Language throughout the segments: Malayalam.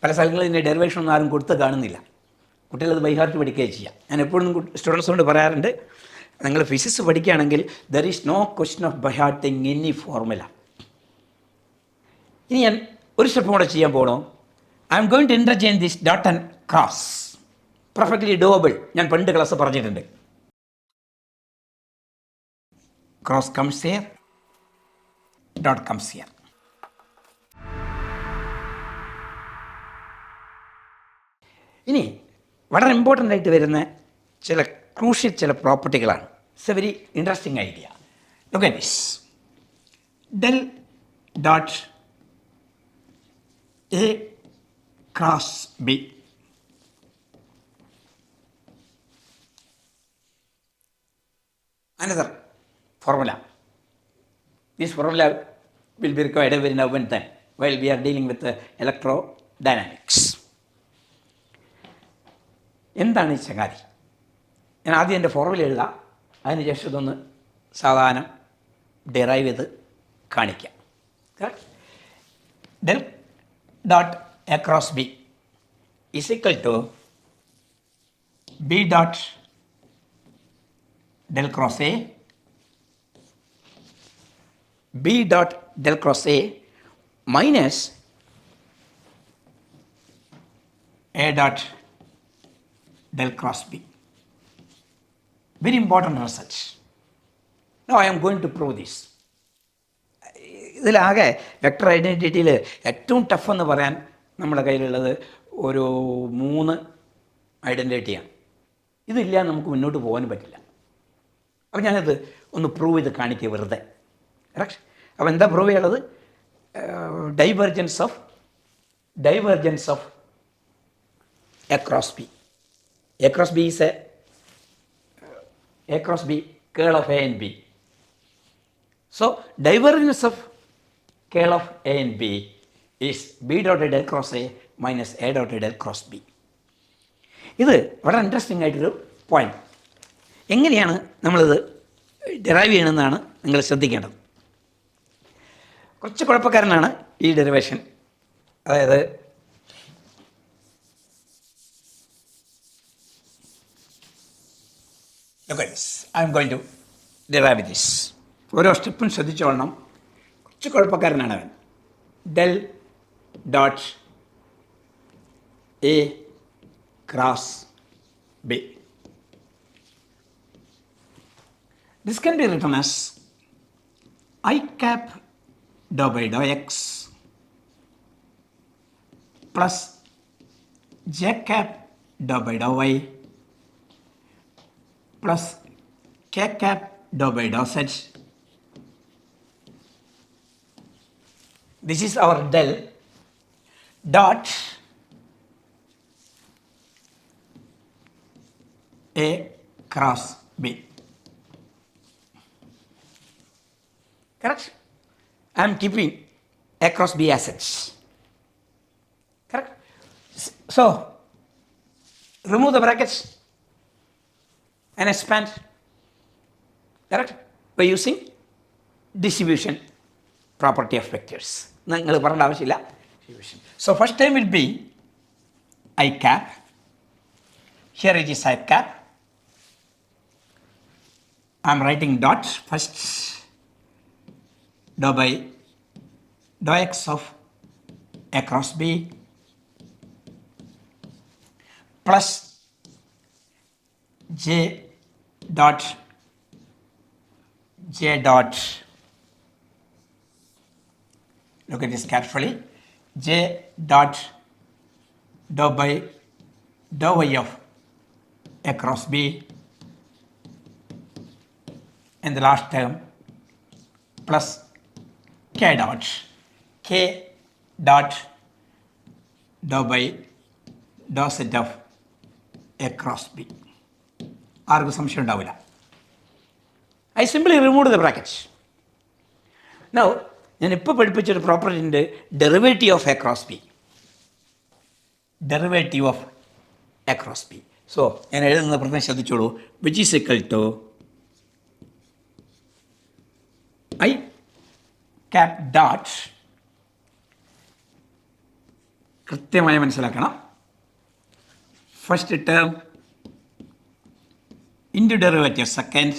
പല സ്ഥലങ്ങളിൽ ഇതിൻ്റെ ഡെറിവേഷൻ ഒന്നും ആരും കൊടുത്ത് കാണുന്നില്ല. കുട്ടികളത് ബൈഹാർട്ട് പഠിക്കുകയും ചെയ്യാം. ഞാൻ എപ്പോഴും സ്റ്റുഡൻസിനോട് പറയാറുണ്ട്, നിങ്ങൾ ഫിസിക്സ് പഠിക്കുകയാണെങ്കിൽ there is no question of byhearting any formula. ഇനി ഞാൻ ഒരു സ്റ്റെപ്പ് കൂടെ ചെയ്യാൻ പോകണോ. I am going to interchange this dot and cross. Perfectly doable. ഞാൻ പണ്ട് ക്ലാസ് പറഞ്ഞിട്ടുണ്ട്. Cross comes here, dot comes here. ഇനി വളരെ ഇമ്പോർട്ടൻ്റ് ആയിട്ട് വരുന്ന ചില ക്രൂഷ്യൽ ചില പ്രോപ്പർട്ടികളാണ്. It's a very interesting idea. Look at this. Del dot A cross B. Another formula. This formula will be required every now and then while we are dealing with electrodynamics. എന്താണ് ഈ ചങ്ങാതി? ഞാൻ ആദ്യം എൻ്റെ ഫോർമുല എഴുതാം, അതിനുശേഷം ഇതൊന്ന് സാധാരണ ഡിറൈവ് ചെയ്ത് കാണിക്കാം. Del dot A cross B is equal to B dot del cross A, B dot del cross A minus A dot del cross B. Very important research. Now I am going to prove this. ഇതിലാകെ വെക്ടർ ഐഡൻറ്റിറ്റിയിൽ ഏറ്റവും ടഫ് എന്ന് പറയാൻ നമ്മുടെ കയ്യിലുള്ളത് ഒരു 3 ഐഡൻറ്റിറ്റിയാണ്. ഇതില്ല നമുക്ക് മുന്നോട്ട് പോകാൻ പറ്റില്ല. അപ്പോൾ ഞാനത് ഒന്ന് പ്രൂവ് ചെയ്ത് കാണിക്കുക വെറുതെ. കറക്റ്റ്. അപ്പോൾ എന്താ പ്രൂവ് ചെയ്യുള്ളത്? Divergence of A cross B. A cross B is A cross B curl of A and B. So divergence of curl of A and B is B dot del cross A minus A dot del cross B. ഇത് വളരെ ഇൻട്രസ്റ്റിംഗ് ആയിട്ടൊരു പോയിന്റ്. എങ്ങനെയാണ് നമ്മളിത് ഡെറൈവ് ചെയ്യണമെന്നാണ് നിങ്ങൾ ശ്രദ്ധിക്കേണ്ടത്. കുറച്ച് കുഴപ്പക്കാരനാണ് ഈ ഡെറിവേഷൻ. അതായത് I am going to derive this. ഓരോ സ്റ്റെപ്പും ശ്രദ്ധിച്ചോളണം. കുറച്ച് കുഴപ്പക്കാരനാണ് അവൻ. Del dot A cross B. This can be written as I cap dou by dou x plus j cap dou by dou y plus k cap dou by dou z. This is our del dot A cross B. Correct? I am keeping A cross B assets. Correct? So, remove the brackets and expand. Correct? By using distribution property of vectors. നിങ്ങൾ പറയേണ്ട ആവശ്യമില്ല. So, first time will be I cap. Here it is I cap. I am writing dot first. Dou by dou x of A cross B plus j dot look at this carefully, j dot dou by dou y of A cross B, and the last term plus k dot dou by dou z of A cross B. ആർക്കും സംശയം ഉണ്ടാവില്ല. I simply removed the brackets. Now ഞാൻ ഇപ്പോൾ പഠിപ്പിച്ചൊരു പ്രോപ്പർട്ടിൻ്റെ derivative of A cross B. Derivative of A cross B. So ഞാൻ എഴുതുന്ന പ്രത്യേകം ശ്രദ്ധിച്ചോളൂ. Which is equal to I cap dot കൃത്യമായി മനസ്സിലാക്കണം. First term into derivative second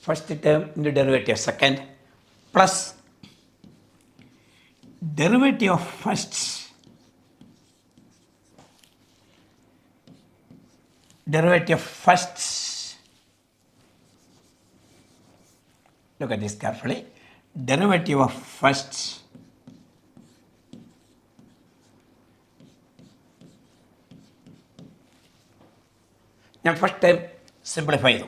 first term into derivative second plus derivative of first derivative of first. Look at this carefully. Derivative of first ഞാൻ ഫസ്റ്റ് ടൈം സിംപ്ലിഫൈ ചെയ്തു.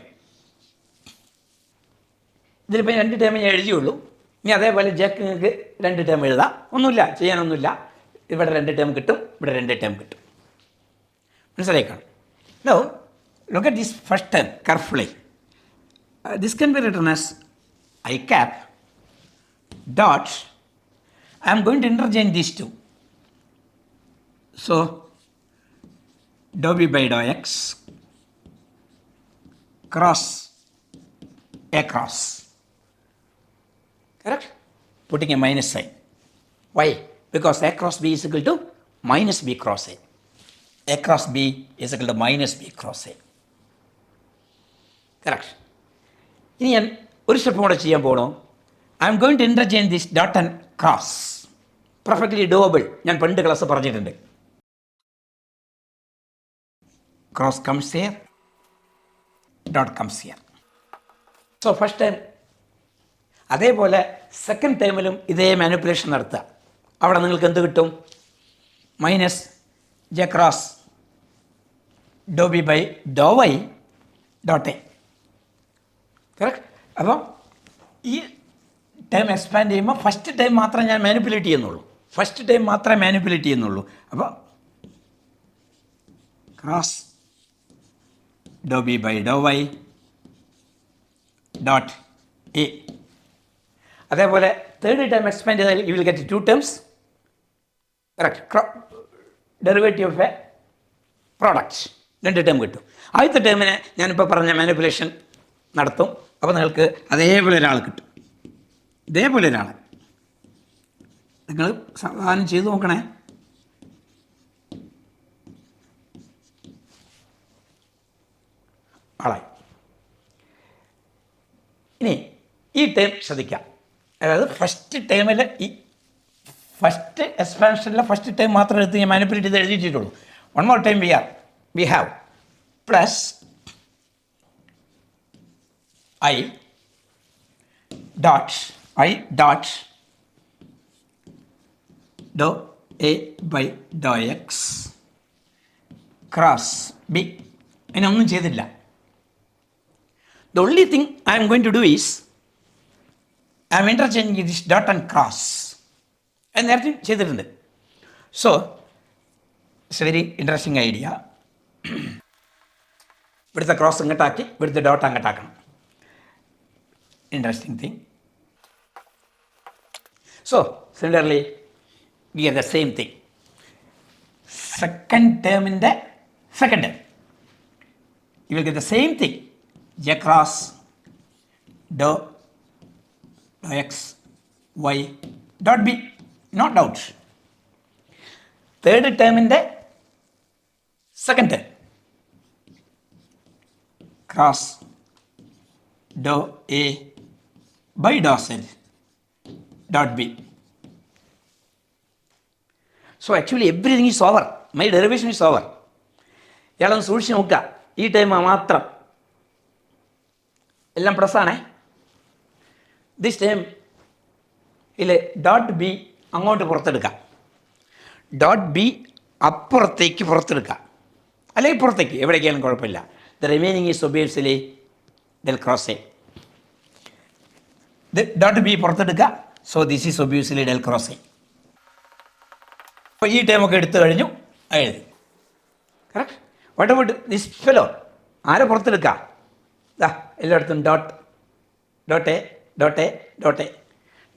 ഇതിലിപ്പോൾ 2 ടേം ഞാൻ എഴുതിയുള്ളൂ. ഇനി അതേപോലെ ജേക്ക് നിങ്ങൾക്ക് 2 ടേം എഴുതാം. ഒന്നുമില്ല, ചെയ്യാനൊന്നുമില്ല. ഇവിടെ 2 ടേം കിട്ടും, ഇവിടെ 2 ടേം കിട്ടും. മനസ്സിലാക്കണം. Now, look at this first term carefully. This can be written as I cap dot. I am going to interchange these two. So, dou b by dou x cross a cross. Correct? Putting a minus sign. Why? Because a cross b is equal to minus b cross a. A cross b is equal to minus b cross a. Correct. ഇനി ഞാൻ ഒരു സ്റ്റെപ്പ് കൂടെ ചെയ്യാൻ പോകണോ. I am going to interchange this dot and cross. Perfectly doable. ഞാൻ പണ്ട് ക്ലാസ് പറഞ്ഞിട്ടുണ്ട്. Cross comes here, dot comes here. So first time അതേപോലെ സെക്കൻഡ് ടൈമിലും ഇതേ മാനിപ്പുലേഷൻ നടത്തുക. അവിടെ നിങ്ങൾക്ക് എന്ത് കിട്ടും? Minus J cross do B by do Y dot A. Correct. അപ്പം ഈ ടൈം എക്സ്പാൻഡ് ചെയ്യുമ്പോൾ ഫസ്റ്റ് ടൈം മാത്രമേ ഞാൻ മാനിപ്പുലേറ്റ് ചെയ്യുന്നുള്ളൂ. ഫസ്റ്റ് ടൈം മാത്രമേ മാനിപ്പുലേറ്റ് ചെയ്യുന്നുള്ളൂ. അപ്പോൾ cross do B by do Y dot A. അതേപോലെ തേർഡ് ടൈം എക്സ്പാൻഡ് ചെയ്താൽ you will get 2 terms. Correct. Derivative of a product 2 term കിട്ടും. ആദ്യത്തെ ടേമിനെ ഞാനിപ്പോൾ പറഞ്ഞ മാനിപ്പുലേഷൻ നടത്തും. അപ്പോൾ നിങ്ങൾക്ക് അതേപോലെ ഒരാൾ കിട്ടും. ഇതേപോലെ ഒരാൾ നിങ്ങൾ സാവധാനം ചെയ്ത് നോക്കണേ. ആളായി. ഇനി ഈ ടേം ശ്രദ്ധിക്കാം. അതായത് ഫസ്റ്റ് ടേമിൽ ഈ ഫസ്റ്റ് എക്സ്പാൻഷനിലെ ഫസ്റ്റ് ടൈം മാത്രം എടുത്ത് ഞാൻ മാനിപ്പുലേറ്റ് ചെയ്ത് എഴുതിയിട്ടുള്ളൂ. One more time we have plus I dot dou a by dou x cross b. അതിനൊന്നും ചെയ്തില്ല. The only thing I am going to do is I am interchanging this dot and cross. അത് നേരത്തെ ചെയ്തിട്ടുണ്ട്. So it's a very interesting idea. ഇവിടുത്തെ ക്രോസ് ഇങ്ങോട്ടാക്കി ഇവിടുത്തെ ഡോട്ട് അങ്ങോട്ടാക്കണം. Interesting thing. So similarly we are the same thing. Second ടേമിൻ്റെ second term you will get the same thing. J cross do X Y dot B. No doubt. Third ടേമിൻ്റെ second term cross dou a by dou z dot b. So actually everything is over. My derivation is over. ഇയാളൊന്ന് സൂക്ഷിച്ച് നോക്കുക. ഈ ടൈം മാത്രം എല്ലാം പ്ലസ്സാണേ. ദിസ് ടൈം ഇല്ല ഡോട്ട് ബി അങ്ങോട്ട് പുറത്തെടുക്കാം. ഡോട്ട് ബി അപ്പുറത്തേക്ക് പുറത്തെടുക്കാം, അല്ലെങ്കിൽ പുറത്തേക്ക് എവിടേക്കായാലും കുഴപ്പമില്ല. The remaining is obviously del cross A. The dot B പുറത്തെടുക്കുക. So this is obviously del cross A. അപ്പോൾ ഈ ടൈമൊക്കെ എടുത്തു കഴിഞ്ഞു എഴുതി. Correct. What about this fellow? ആരെ പുറത്തെടുക്കുക? ദാ എല്ലായിടത്തും dot dot A dot A dot A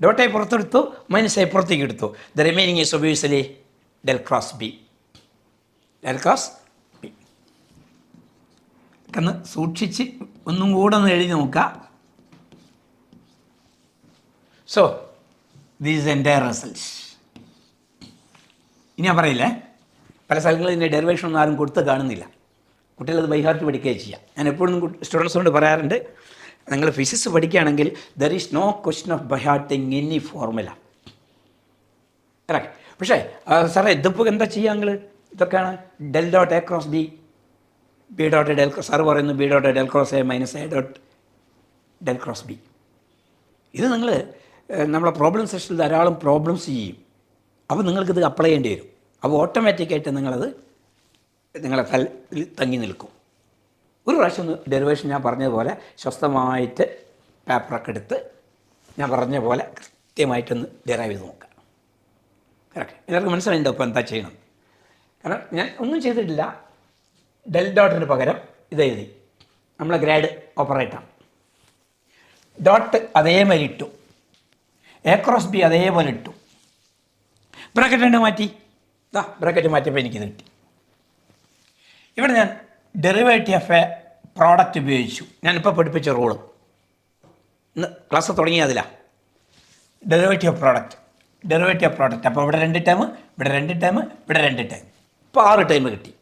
dot A പുറത്തെടുത്തു, മൈനസ് എ പുറത്തേക്ക് എടുത്തു. The remaining is obviously del cross B. Del cross B. ഒന്ന് സൂക്ഷിച്ച് ഒന്നും കൂടെ ഒന്ന് എഴുതി നോക്കുക. So these entire results. ഇനി ഞാൻ പറയില്ലേ, പല സ്ഥലങ്ങളിൽ ഇതിൻ്റെ ഡെറിവേഷൻ ഒന്നും ആരും കൊടുത്ത് കാണുന്നില്ല. കുട്ടികളത് ബൈഹാർട്ട് പഠിക്കുകയും ചെയ്യാം. ഞാൻ എപ്പോഴും സ്റ്റുഡൻസിനോട് പറയാറുണ്ട്, നിങ്ങൾ ഫിസിക്സ് പഠിക്കുകയാണെങ്കിൽ there is no question of byhearting any formula. Correct. പക്ഷേ സാറേ ഇതിപ്പോൾ എന്താ ചെയ്യുക നിങ്ങൾ? ഇതൊക്കെയാണ് del dot A cross B, B dot del cross, sir പറയുന്നു B dot del cross A minus A dot del cross B. ഇത് നിങ്ങൾ നമ്മളെ പ്രോബ്ലം സെഷനിൽ ധാരാളം പ്രോബ്ലംസ് ചെയ്യും. അപ്പോൾ നിങ്ങൾക്കിത് അപ്ലൈ ചെയ്യേണ്ടി വരും. അപ്പോൾ ഓട്ടോമാറ്റിക്കായിട്ട് നിങ്ങളെ തലയിൽ തങ്ങി നിൽക്കും. ഒരു പ്രാവശ്യം ഒന്ന് ഡെറിവേഷൻ ഞാൻ പറഞ്ഞതുപോലെ സ്വസ്ഥമായിട്ട് പേപ്പറൊക്കെ എടുത്ത് ഞാൻ പറഞ്ഞ പോലെ കൃത്യമായിട്ടൊന്ന് ഡെറൈവ് ചെയ്ത് നോക്കാം. കറക്റ്റ്. എല്ലാവർക്കും മനസ്സിലായിട്ടുണ്ടോ ഇപ്പോൾ എന്താ ചെയ്യണം? കാരണം ഞാൻ ഒന്നും ചെയ്തിട്ടില്ല. ഡെൽ ഡോട്ടിന് പകരം ഇത് എഴുതി, നമ്മളെ ഗ്രാഡ് ഓപ്പറേറ്റർ ഡോട്ട് അതേമാതിരി ഇട്ടു, എ ക്രോസ് ബി അതേപോലെ ഇട്ടു, ബ്രാക്കറ്റ് രണ്ട് മാറ്റി. ബ്രാക്കറ്റ് മാറ്റിയപ്പോൾ എനിക്കിത് കിട്ടി. ഇവിടെ ഞാൻ ഡെറിവേറ്റീവ് ഓഫ് എ പ്രോഡക്റ്റ് ഉപയോഗിച്ചു. ഞാനിപ്പോൾ പഠിപ്പിച്ച റൂള് ഇന്ന് ക്ലാസ് തുടങ്ങിയതിലാണ്. Derivative of product. അപ്പോൾ ഇവിടെ 2 ടേം, ഇവിടെ 2 ടേം, ഇവിടെ 2 ടേം, ഇപ്പോൾ 6 ടേം കിട്ടി.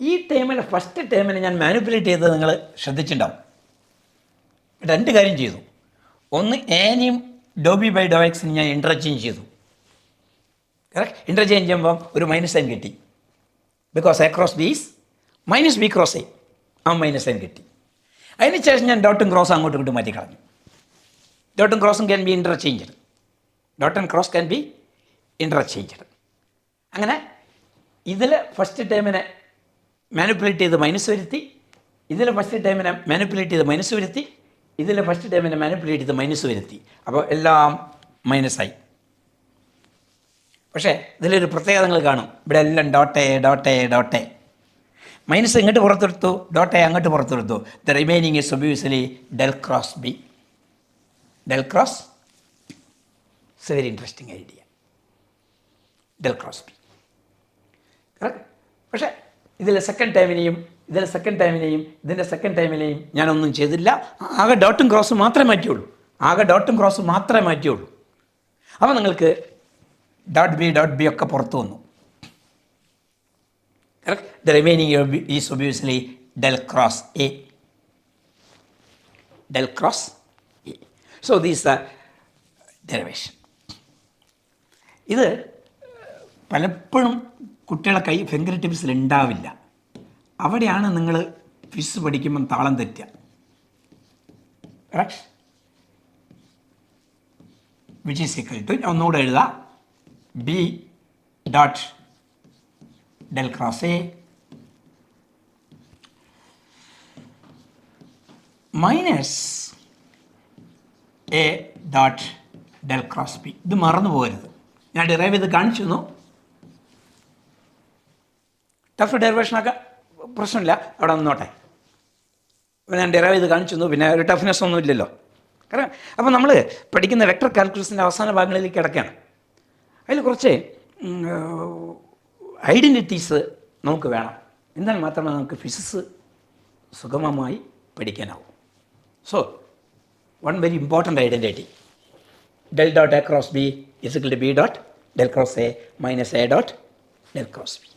ഈ ടേമിൽ ഫസ്റ്റ് ടേമിനെ ഞാൻ മാനിപ്പുലേറ്റ് ചെയ്തത് നിങ്ങൾ ശ്രദ്ധിച്ചിട്ടുണ്ടാവും. 2 കാര്യം ചെയ്തു. ഒന്ന്, എനെയും ഡോ ബി ബൈ ഡോ എക്സിന് ഞാൻ ഇൻ്റർചേഞ്ച് ചെയ്തു. കറക്റ്റ്. ഇൻ്റർചേഞ്ച് ചെയ്യുമ്പം ഒരു മൈനസ് സൈൻ കിട്ടി. Because A cross B is minus B cross A, ആ മൈനസ് സൈൻ കിട്ടി. അതിന് ശേഷം ഞാൻ ഡോട്ടും ക്രോസും അങ്ങോട്ടും ഇങ്ങോട്ടും മാറ്റി കളഞ്ഞു. ഡോട്ടും ക്രോസും can be interchanged. Dot and cross can be interchanged. അങ്ങനെ ഇതിൽ ഫസ്റ്റ് ടൈമിനെ മാനിപ്പുലേറ്റ് ചെയ്ത് മൈനസ് വരുത്തി, ഇതിൽ ഫസ്റ്റ് ടൈമിനെ മാനിപ്പുലേറ്റ് ചെയ്ത് മൈനസ് വരുത്തി, ഇതിൽ ഫസ്റ്റ് ടൈമിനെ മാനിപ്പുലേറ്റ് ചെയ്ത് മൈനസ് വരുത്തി. അപ്പോൾ എല്ലാം മൈനസായി. പക്ഷേ ഇതിലൊരു പ്രത്യേകത നിങ്ങൾ കാണും. ഇവിടെ എല്ലാം ഡോട്ടേ. മൈനസ് ഇങ്ങോട്ട് പുറത്തെടുത്തു, ഡോട്ടേ അങ്ങോട്ട് പുറത്തെടുത്തു. The remaining is obviously del cross B. Del cross it's a very interesting idea. Del cross B. പക്ഷേ ഇതിലെ സെക്കൻഡ് ടൈമിനെയും ഇതിൻ്റെ സെക്കൻഡ് ടൈമിനെയും ഞാനൊന്നും ചെയ്തില്ല. ആകെ ഡോട്ടും ക്രോസും മാത്രമേ മാറ്റിയുള്ളൂ. അപ്പോൾ നിങ്ങൾക്ക് ഡോട്ട് ബി ഒക്കെ പുറത്തു വന്നു. Correct. The remaining is obviously del cross A. So these are derivation. ഇത് പലപ്പോഴും കുട്ടികളെ ഫിംഗർ ടിപ്സിൽ ഉണ്ടാവില്ല. അവിടെയാണ് നിങ്ങൾ ഫിസിക്സ് പഠിക്കുമ്പം താളം തെറ്റുക. Correct. Which is equal to, ഒന്നുകൂടെ എഴുതാം, B dot del cross A minus A dot del cross B. ഇത് മറന്നു പോകരുത്. ഞാൻ ഡിറൈവ് ചെയ്ത് കാണിച്ചു തന്നു. ടഫ് ഡെറിവേഷനൊക്കെ പ്രശ്നമില്ല, അവിടെ നിന്നോട്ടെ. അപ്പോൾ ഞാൻ ഡിറൈവ് ചെയ്ത് കാണിച്ചു തന്നു. പിന്നെ ഒരു ടഫ്നെസ് ഒന്നും ഇല്ലല്ലോ. കാരണം അപ്പോൾ നമ്മൾ പഠിക്കുന്ന വെക്ടർ കാൽക്കുലസിൻ്റെ അവസാന ഭാഗങ്ങളിലേക്ക് കിടക്കുകയാണ്. അതിൽ കുറച്ച് ഐഡൻറ്റിറ്റീസ് നമുക്ക് വേണം. എന്നാൽ മാത്രമേ നമുക്ക് ഫിസിക്സ് സുഗമമായി പഠിക്കാനാവും. So one very important identity, del dot A cross B is equal to B dot del cross A minus A dot del cross B.